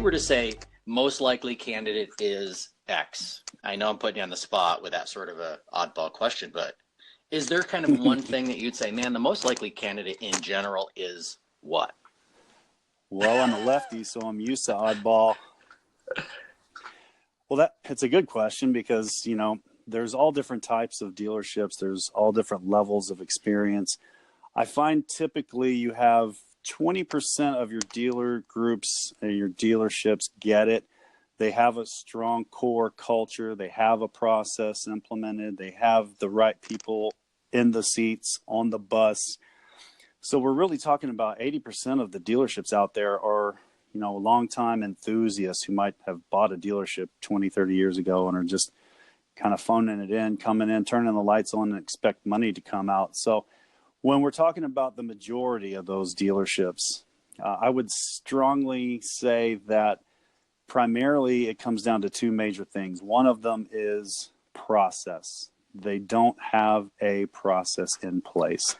were to say most likely candidate is X, I know I'm putting you on the spot with that sort of a oddball question, but is there kind of one thing that you'd say, man, the most likely candidate in general is what? Well, I'm a lefty, so I'm used to oddball. Well, it's a good question because, there's all different types of dealerships. There's all different levels of experience. I find typically you have 20% of your dealer groups and your dealerships get it. They have a strong core culture. They have a process implemented. They have the right people in the seats on the bus. So we're really talking about 80% of the dealerships out there are, longtime enthusiasts who might have bought a dealership 20, 30 years ago and are just kind of phoning it in, coming in, turning the lights on and expect money to come out. So when we're talking about the majority of those dealerships, I would strongly say that primarily it comes down to two major things. One of them is process. They don't have a process in place.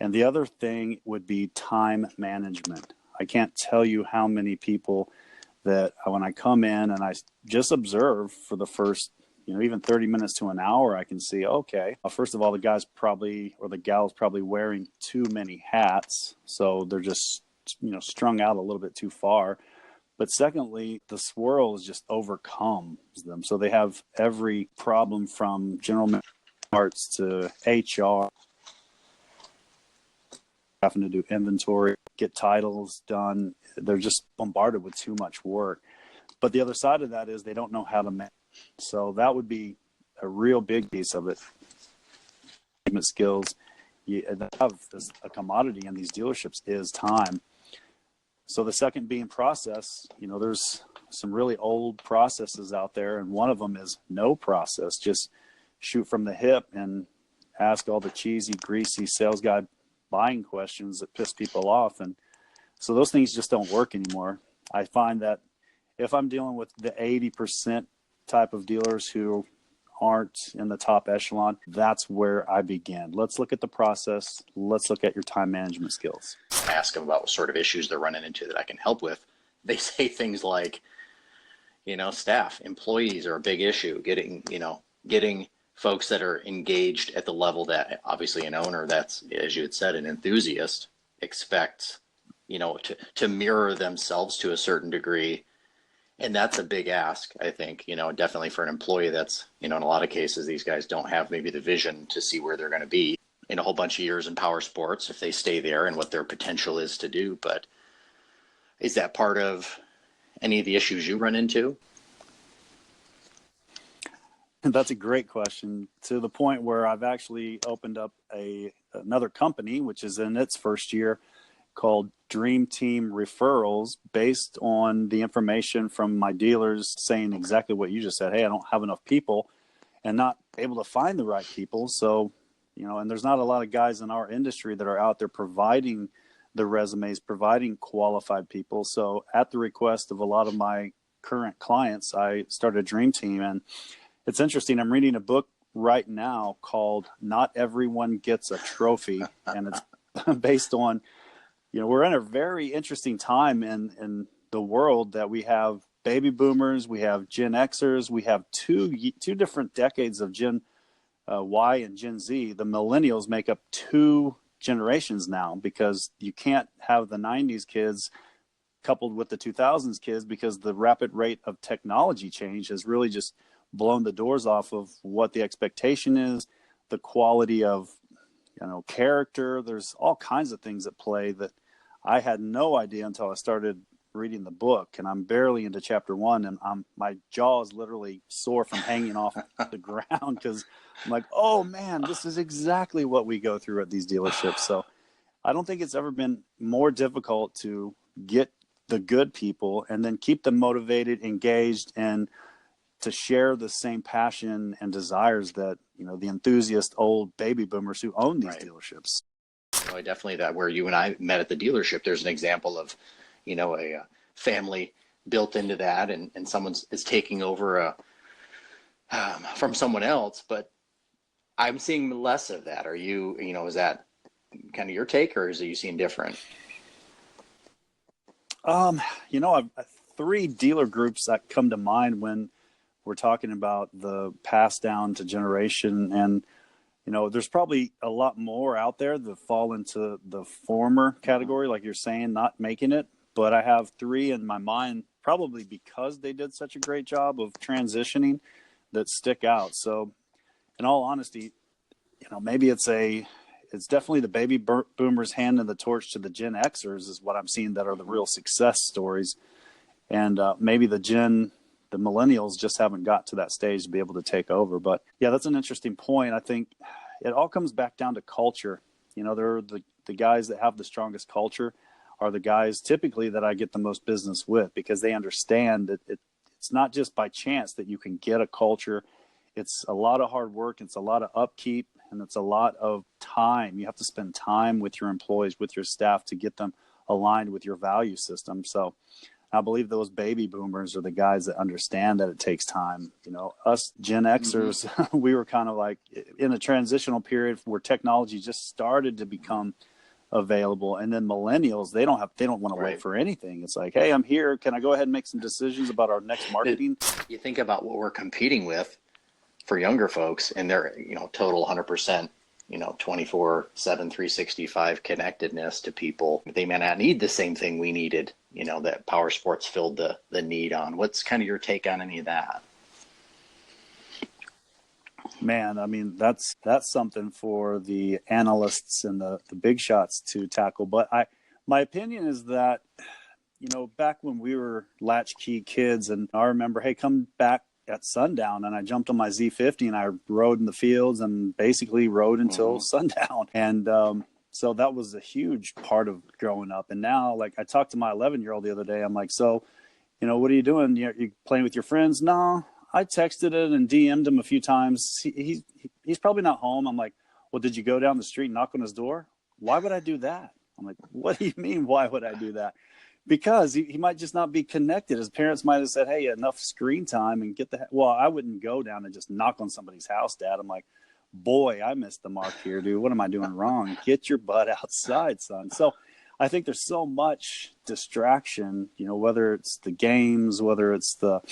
And the other thing would be time management. I can't tell you how many people that when I come in and I just observe for the first, even 30 minutes to an hour, I can see, okay, first of all, the guy's probably, or the gal's probably wearing too many hats. So they're just, strung out a little bit too far. But secondly, the swirl is just overcomes them. So they have every problem from general parts to HR, having to do inventory, get titles done. They're just bombarded with too much work. But the other side of that is they don't know how to manage. So that would be a real big piece of it. Skills, you have a commodity in these dealerships is time. So the second being process, there's some really old processes out there, and one of them is no process. Just shoot from the hip and ask all the cheesy, greasy sales guy buying questions that piss people off. And so those things just don't work anymore. I find that if I'm dealing with the 80% type of dealers who aren't in the top echelon, that's where I begin. Let's look at the process. Let's look at your time management skills. I ask them about what sort of issues they're running into that I can help with. They say things like, staff, employees are a big issue. Getting folks that are engaged at the level that obviously an owner that's, as you had said, an enthusiast expects, to mirror themselves to a certain degree. And that's a big ask, I think, definitely for an employee that's, in a lot of cases, these guys don't have maybe the vision to see where they're going to be in a whole bunch of years in power sports if they stay there and what their potential is to do. But is that part of any of the issues you run into? That's a great question, to the point where I've actually opened up another company, which is in its first year, called Dream Team Referrals, based on the information from my dealers saying exactly what you just said. Hey, I don't have enough people and not able to find the right people. So, and there's not a lot of guys in our industry that are out there providing the resumes, providing qualified people. So at the request of a lot of my current clients, I started a Dream Team. And it's interesting. I'm reading a book right now called Not Everyone Gets a Trophy. And it's based on, we're in a very interesting time in the world that we have baby boomers, we have Gen Xers, we have two different decades of Gen Y and Gen Z. The millennials make up two generations now, because you can't have the 90s kids coupled with the 2000s kids, because the rapid rate of technology change has really just blown the doors off of what the expectation is, the quality of character. There's all kinds of things at play that I had no idea until I started reading the book, and I'm barely into chapter 1, and my jaw is literally sore from hanging off the ground, because I'm like, oh man, this is exactly what we go through at these dealerships. So I don't think it's ever been more difficult to get the good people and then keep them motivated, engaged, and to share the same passion and desires that, the enthusiast old baby boomers who own these dealerships. Well, definitely that where you and I met at the dealership, there's an example of, a family built into that, and someone is taking over from someone else, but I'm seeing less of that. Are you, is that kind of your take, or is it you seeing different? I three dealer groups that come to mind when we're talking about the pass down to generation. And, there's probably a lot more out there that fall into the former category, like you're saying, not making it. But I have three in my mind, probably because they did such a great job of transitioning, that stick out. So in all honesty, maybe it's definitely the baby boomers handing the torch to the Gen Xers is what I'm seeing that are the real success stories. And maybe the millennials just haven't got to that stage to be able to take over. But yeah, that's an interesting point. I think it all comes back down to culture. They're the guys that have the strongest culture are the guys typically that I get the most business with, because they understand that it's not just by chance that you can get a culture. It's a lot of hard work. It's a lot of upkeep, and it's a lot of time. You have to spend time with your employees, with your staff, to get them aligned with your value system. So I believe those baby boomers are the guys that understand that it takes time. Us Gen Xers, we were kind of like in a transitional period where technology just started to become available. And then millennials, they don't want to wait for anything. It's like, hey, I'm here. Can I go ahead and make some decisions about our next marketing? You think about what we're competing with for younger folks, and they're, total 100%, 24/7, 365 connectedness to people. They may not need the same thing we needed, that power sports filled the need on. What's kind of your take on any of that? Man, I mean, that's something for the analysts and the big shots to tackle. But my opinion is that, back when we were latchkey kids, and I remember, hey, come back at sundown, and I jumped on my Z50 and I rode in the fields and basically rode until sundown. And so that was a huge part of growing up. And now, like, I talked to my 11-year-old the other day. I'm like, so, what are you doing? You playing with your friends? No, I texted it and DM'd him a few times. He's probably not home. I'm like, well, did you go down the street and knock on his door? Why would I do that? I'm like, what do you mean, why would I do that? Because he might just not be connected. His parents might have said, hey, enough screen time and well, I wouldn't go down and just knock on somebody's house, Dad. I'm like, boy, I missed the mark here, dude. What am I doing wrong? Get your butt outside, son. So I think there's so much distraction, whether it's the games, whether it's the,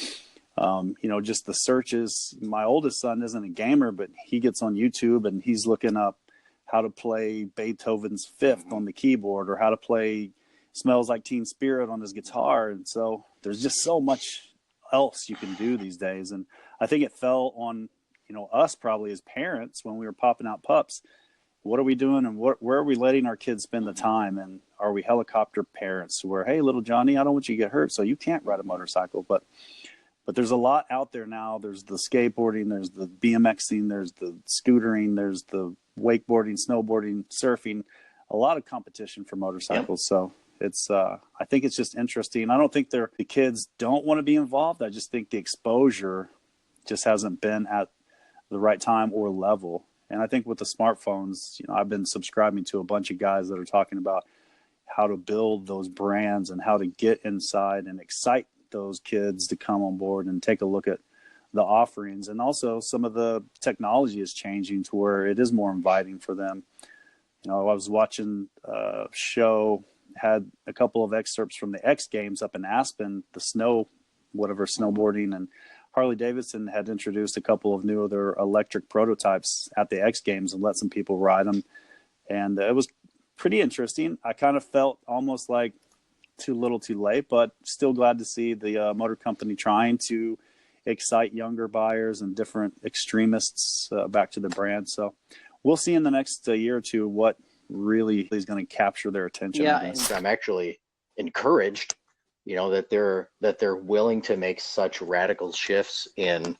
just the searches. My oldest son isn't a gamer, but he gets on YouTube and he's looking up how to play Beethoven's Fifth on the keyboard, or how to play Smells Like Teen Spirit on his guitar. And so there's just so much else you can do these days. And I think it fell on, us probably as parents when we were popping out pups. What are we doing, and where are we letting our kids spend the time? And are we helicopter parents where, hey, little Johnny, I don't want you to get hurt, so you can't ride a motorcycle? But there's a lot out there now. There's the skateboarding, there's the BMXing, there's the scootering, there's the wakeboarding, snowboarding, surfing, a lot of competition for motorcycles. Yep. So it's, I think it's just interesting. I don't think the kids don't want to be involved. I just think the exposure just hasn't been at the right time or level. And I think with the smartphones, I've been subscribing to a bunch of guys that are talking about how to build those brands and how to get inside and excite those kids to come on board and take a look at the offerings. And also some of the technology is changing to where it is more inviting for them. I was watching a show, had a couple of excerpts from the X Games up in Aspen, the snowboarding, and Harley-Davidson had introduced a couple of new other electric prototypes at the X Games and let some people ride them. And it was pretty interesting. I kind of felt almost like too little too late, but still glad to see the motor company trying to excite younger buyers and different extremists back to the brand. So we'll see in the next year or two what really is going to capture their attention. Yeah, and I'm actually encouraged that they're willing to make such radical shifts in,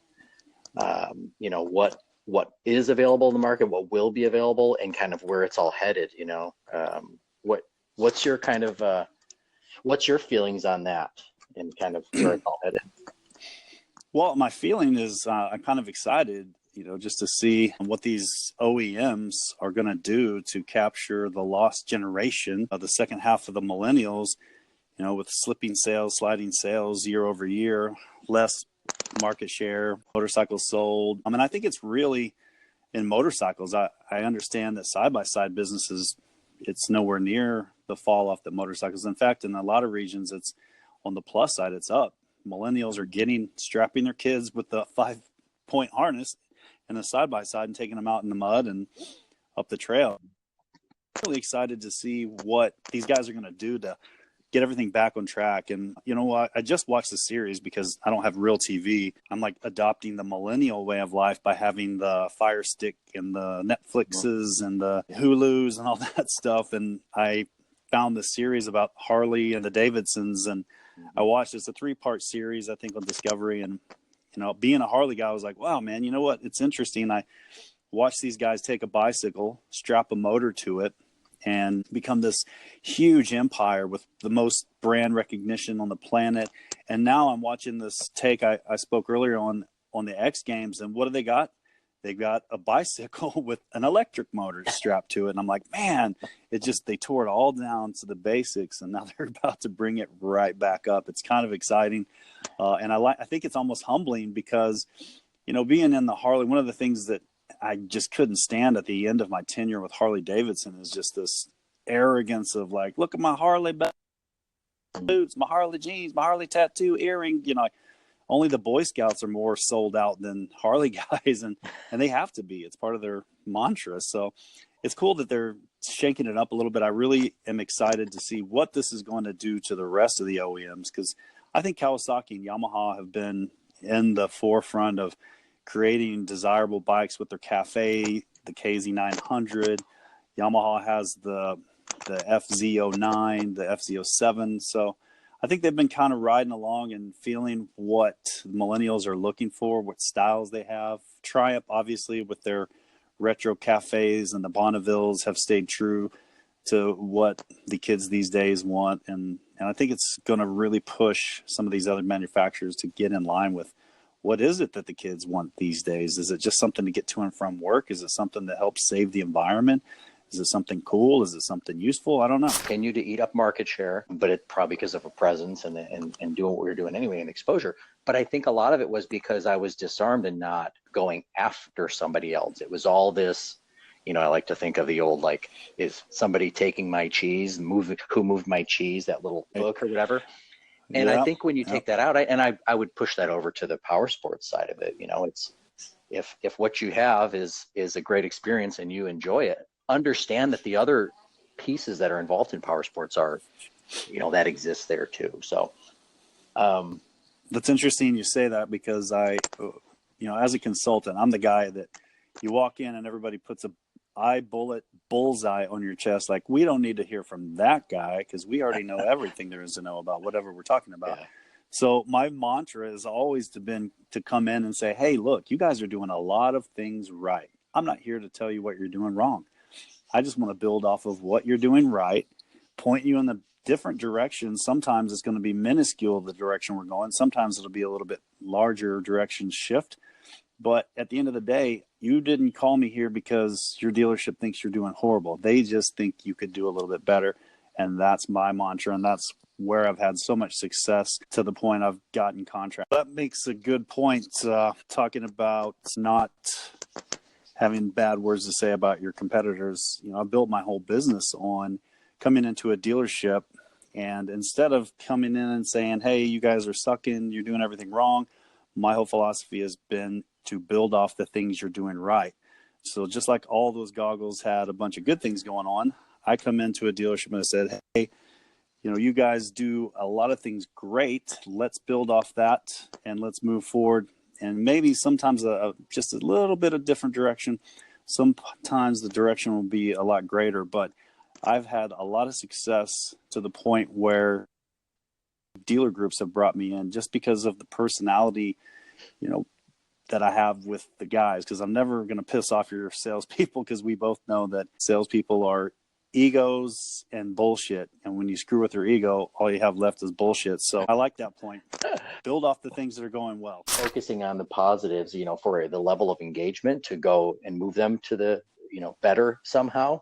what is available in the market, what will be available, and kind of where it's all headed. What's your kind of what's your feelings on that and kind of where it's all headed? Well, my feeling is I'm kind of excited, just to see what these OEMs are going to do to capture the lost generation of the second half of the millennials. With slipping sales, sliding sales year over year, less market share, motorcycles sold. I mean, I think it's really in motorcycles. I understand that side-by-side businesses, it's nowhere near the fall off that motorcycles. In fact, in a lot of regions, it's on the plus side, it's up. Millennials are strapping their kids with the 5-point harness and a side-by-side and taking them out in the mud and up the trail. Really excited to see what these guys are going to do to get everything back on track. And you know what? I just watched the series because I don't have real TV. I'm like adopting the millennial way of life by having the Fire Stick and the Netflixes and the Hulus and all that stuff. And I found the series about Harley and the Davidsons, and I watched it's a 3-part series, I think, on Discovery. And you know, being a Harley guy, I was like, wow, man, you know what? It's interesting. I watched these guys take a bicycle, strap a motor to it, and become this huge empire with the most brand recognition on the planet. And now I'm watching this take. I spoke earlier on the X Games, and what do they got? They got a bicycle with an electric motor strapped to it. And I'm like, man, they tore it all down to the basics, and now they're about to bring it right back up. It's kind of exciting. And I think it's almost humbling because, you know, being in the Harley, one of the things that I just couldn't stand at the end of my tenure with Harley-Davidson is just this arrogance of like, look at my Harley boots, my Harley jeans, my Harley tattoo, earring. You know, only the Boy Scouts are more sold out than Harley guys, and they have to be. It's part of their mantra. So it's cool that they're shaking it up a little bit. I really am excited to see what this is going to do to the rest of the OEMs, because I think Kawasaki and Yamaha have been in the forefront of creating desirable bikes with their Cafe, the KZ900. Yamaha has the FZ09, the FZ07. So I think they've been kind of riding along and feeling what millennials are looking for, what styles they have. Triumph, obviously, with their retro cafes, and the Bonnevilles have stayed true to what the kids these days want. And I think it's going to really push some of these other manufacturers to get in line with what is it that the kids want these days. Is it just something to get to and from work? Is it something that helps save the environment? Is it something cool? Is it something useful? I don't know. Continue to eat up market share, but it probably because of a presence and doing what we were doing anyway and exposure. But I think a lot of it was because I was disarmed and not going after somebody else. It was all this, you know, I like to think of the old, like, is somebody taking my cheese, who moved my cheese, that little book or whatever. And I think when you take that out, I would push that over to the power sports side of it. You know, it's if what you have is a great experience and you enjoy it, understand that the other pieces that are involved in power sports are, you know, that exists there too. So that's interesting you say that, because you know, as a consultant, I'm the guy that you walk in and everybody puts a bullseye on your chest. Like, we don't need to hear from that guy because we already know everything there is to know about whatever we're talking about. Yeah. So my mantra has always been to come in and say, hey, look, you guys are doing a lot of things right. I'm not here to tell you what you're doing wrong. I just want to build off of what you're doing right, point you in the different directions. Sometimes it's going to be minuscule, the direction we're going. Sometimes it'll be a little bit larger direction shift. But at the end of the day, you didn't call me here because your dealership thinks you're doing horrible. They just think you could do a little bit better. And that's my mantra. And that's where I've had so much success, to the point I've gotten contracts. That makes a good point, talking about not having bad words to say about your competitors. You know, I built my whole business on coming into a dealership, and instead of coming in and saying, hey, you guys are sucking, you're doing everything wrong, my whole philosophy has been to build off the things you're doing right. So just like all those goggles had a bunch of good things going on, I come into a dealership and I said, hey, you know, you guys do a lot of things great. Let's build off that and let's move forward. And maybe sometimes just a little bit of different direction. Sometimes the direction will be a lot greater, but I've had a lot of success to the point where dealer groups have brought me in just because of the personality, you know, that I have with the guys, because I'm never going to piss off your salespeople, because we both know that salespeople are egos and bullshit. And when you screw with your ego, all you have left is bullshit. So I like that point. Build off the things that are going well. Focusing on the positives, you know, for the level of engagement to go and move them to the, you know, better somehow.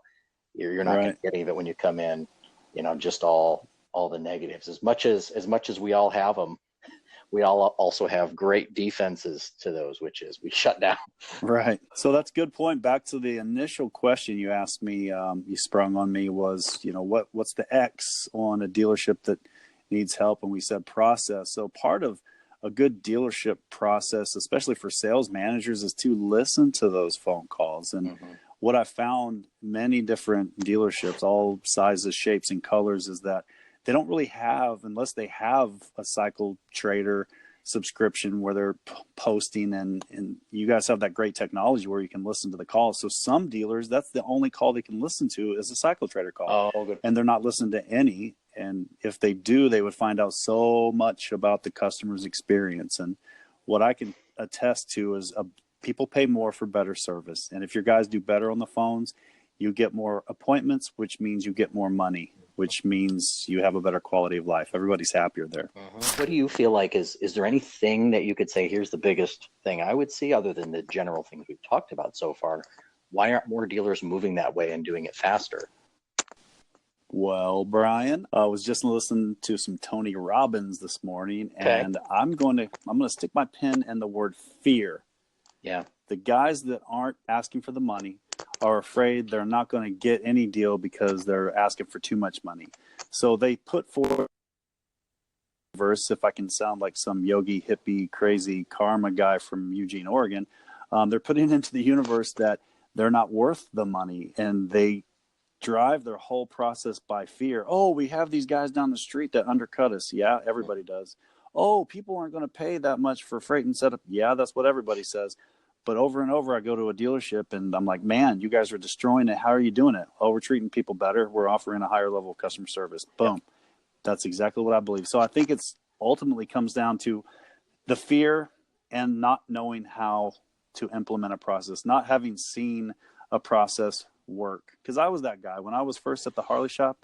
You're not going to get any of it when you come in, you know, just all the negatives. As much as we all have them, we all also have great defenses to those, which is we shut down. Right. So that's a good point. Back to the initial question you asked me, you sprung on me, was, you know, what's the X on a dealership that needs help, and we said process. So part of a good dealership process, especially for sales managers, is to listen to those phone calls. And what I found many different dealerships, all sizes, shapes, and colors, is that they don't really have, unless they have a Cycle Trader subscription where they're posting, and you guys have that great technology where you can listen to the calls. So some dealers, that's the only call they can listen to is a Cycle Trader call. Oh, good. And they're not listening to any. And if they do, they would find out so much about the customer's experience. And what I can attest to is people pay more for better service. And if your guys do better on the phones, you get more appointments, which means you get more money, which means you have a better quality of life. Everybody's happier there. What do you feel like is there anything that you could say, here's the biggest thing I would see, other than the general things we've talked about so far? Why aren't more dealers moving that way and doing it faster? Well, Brian, I was just listening to some Tony Robbins this morning, and I'm going to stick my pen in the word fear. Yeah. The guys that aren't asking for the money are afraid they're not going to get any deal because they're asking for too much money. So they put forward verse, if I can sound like some yogi, hippie, crazy karma guy from Eugene, Oregon, they're putting into the universe that they're not worth the money, and they drive their whole process by fear. Oh, we have these guys down the street that undercut us. Yeah, everybody does. Oh, people aren't going to pay that much for freight and setup. Yeah, that's what everybody says. But over and over, I go to a dealership and I'm like, man, you guys are destroying it. How are you doing it? Oh, we're treating people better. We're offering a higher level of customer service. Boom. That's exactly what I believe. So I think it's ultimately comes down to the fear and not knowing how to implement a process, not having seen a process work. Because I was that guy. When I was first at the Harley shop,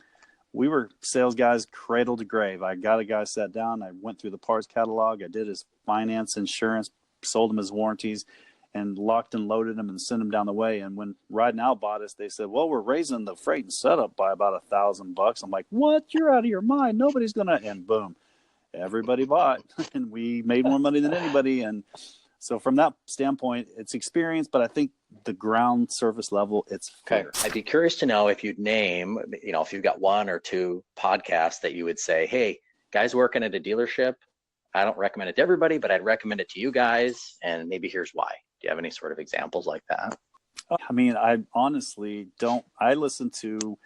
we were sales guys cradle to grave. I got a guy sat down. I went through the parts catalog. I did his finance, insurance, sold him his warranties, and locked and loaded him and sent him down the way. And when Ride Now bought us, they said, well, we're raising the freight and setup by about $1,000. I'm like, what? You're out of your mind. Nobody's going to. And boom, everybody bought. And we made more money than anybody. And so from that standpoint, it's experience, but I think the ground surface level, it's fear. I'd be curious to know if you'd name, if you've got one or two podcasts that you would say, hey, guys working at a dealership, I don't recommend it to everybody, but I'd recommend it to you guys. And maybe here's why. Do you have any sort of examples like that? I mean, I honestly don't. I listen to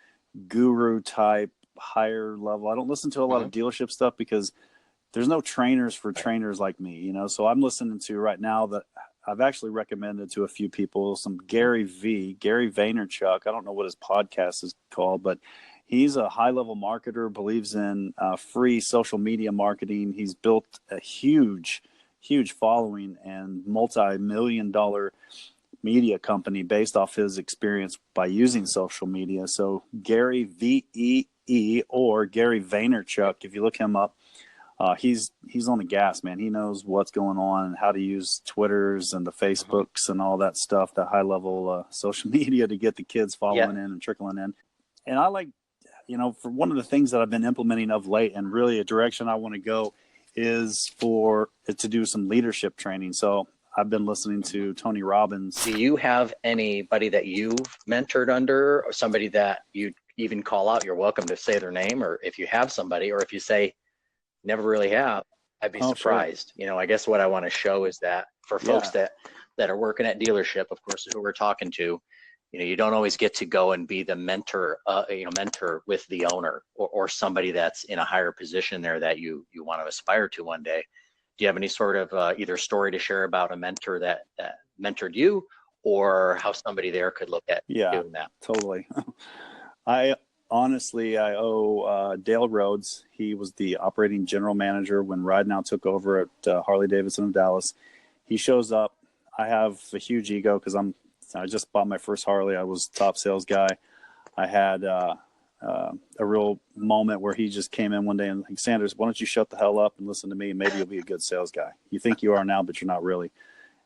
guru type, higher level. I don't listen to a lot of dealership stuff because there's no trainers for trainers like me, So I'm listening to right now that I've actually recommended to a few people, some Gary Vaynerchuk. I don't know what his podcast is called, but he's a high level marketer, believes in free social media marketing. He's built a huge following and multi-million-dollar media company based off his experience by using social media. So Gary VEE or Gary Vaynerchuk, if you look him up, he's on the gas, man. He knows what's going on and how to use Twitters and the Facebooks and all that stuff, the high level social media to get the kids following in and trickling in. And I like, for one of the things that I've been implementing of late and really a direction I want to go is to do some leadership training. So I've been listening to Tony Robbins. Do you have anybody that you've mentored under, or somebody that you even call out? You're welcome to say their name, or if you have somebody, or if you say never really have, I'd be surprised. Sure. I guess what I want to show is that for folks that are working at dealership, of course, who we're talking to, you don't always get to go and be the mentor with the owner or somebody that's in a higher position there that you want to aspire to one day. Do you have any sort of either story to share about a mentor that mentored you, or how somebody there could look at doing that? Totally. I owe Dale Rhodes. He was the operating general manager when Ride Now took over at Harley-Davidson of Dallas. He shows up. I have a huge ego because I just bought my first Harley. I was top sales guy. I had a real moment where he just came in one day and like, Sanders, why don't you shut the hell up and listen to me? Maybe you'll be a good sales guy. You think you are now, but you're not really.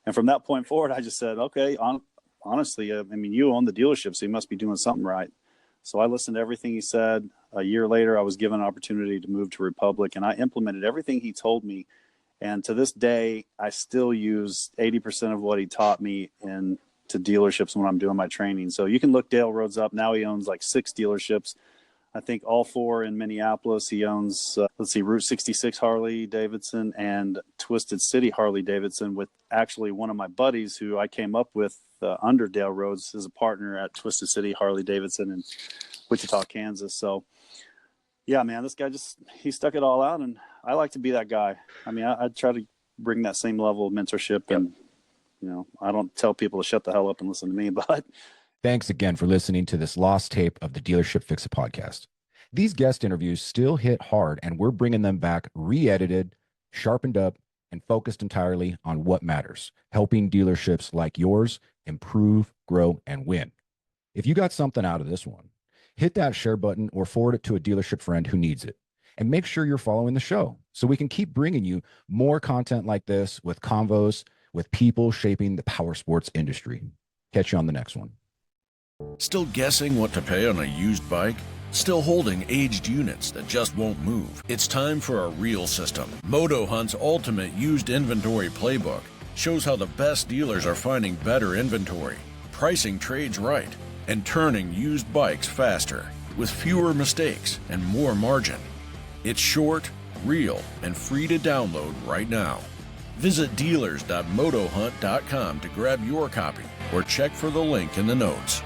And from that point forward, I just said, okay, honestly, you own the dealership, so you must be doing something right. So I listened to everything he said. A year later, I was given an opportunity to move to Republic, and I implemented everything he told me. And to this day, I still use 80% of what he taught me to dealerships when I'm doing my training. So you can look Dale Rhodes up. Now he owns like 6 dealerships. I think all 4 in Minneapolis. He owns, Route 66 Harley-Davidson and Twisted City Harley-Davidson, with actually one of my buddies who I came up with under Dale Rhodes as a partner at Twisted City Harley-Davidson in Wichita, Kansas. So, yeah, man, this guy he stuck it all out, and I like to be that guy. I mean, I try to bring that same level of mentorship, and, I don't tell people to shut the hell up and listen to me, but... Thanks again for listening to this lost tape of the Dealership Fix-It podcast. These guest interviews still hit hard, and we're bringing them back re-edited, sharpened up, and focused entirely on what matters, helping dealerships like yours improve, grow, and win. If you got something out of this one, hit that share button or forward it to a dealership friend who needs it. And make sure you're following the show so we can keep bringing you more content like this with convos with people shaping the power sports industry. Catch you on the next one. Still guessing what to pay on a used bike? Still holding aged units that just won't move? It's time for a real system. Moto Hunt's ultimate used inventory playbook shows how the best dealers are finding better inventory, pricing trades right, and turning used bikes faster with fewer mistakes and more margin. It's short, real, and free to download right now. Visit dealers.motohunt.com to grab your copy or check for the link in the notes.